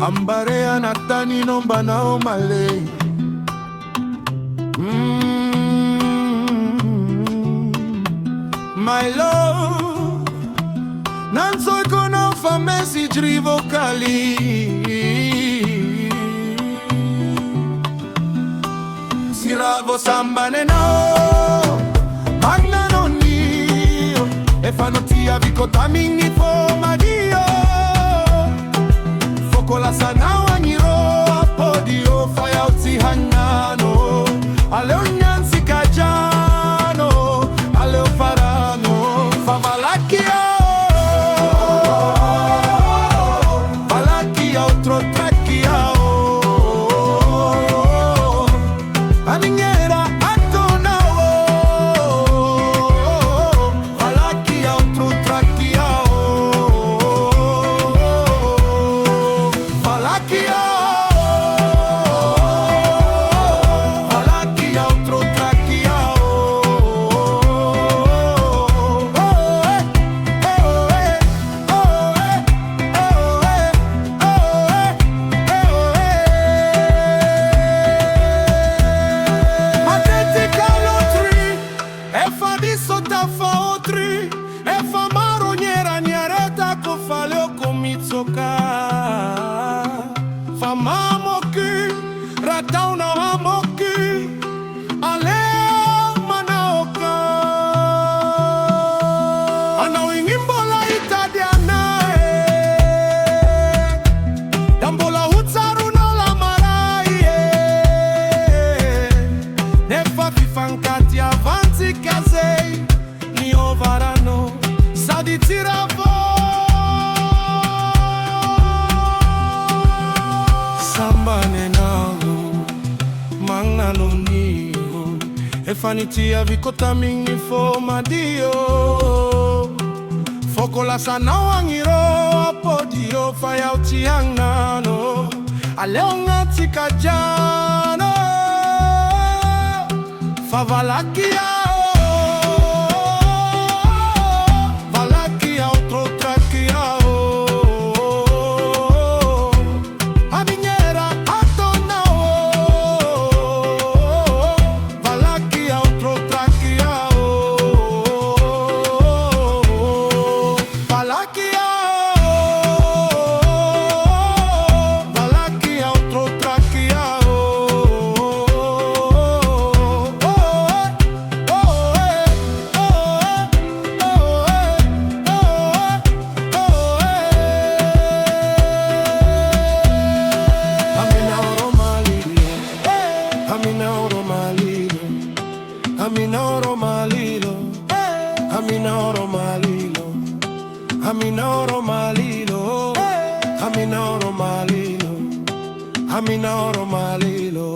Ambarea natani nomba nao male. My love, non so con famesi vocali. Siravo sambane no, magna non io, e fanno tia vicotamini pomadio. Focola sana wanyiro, podio fayauti hangano, ale onyansi kajano, ale ofarano, fa Valaky. Valaky outro track ya. Aningera atona Valaky outro track ya. Valaky outro track ya. Sota fa otri, e fa maroniera niareta ko fale o komitsoka. Fa mamoki, ratauna mamoki, ale manaoka. Ana wingimbola itadiana dambola hutsaru na la marai nefa fifankati avanti kaze. Varano sadi tiravo sambane nago mangna lonio e fanitia vikota mingi fo madio focola sana wangiro podio fayauti hangnano aleongati kajano fa Valaky. Aminoro malilo, aminoro malilo, aminoro malilo, aminoro malilo, aminoro malilo.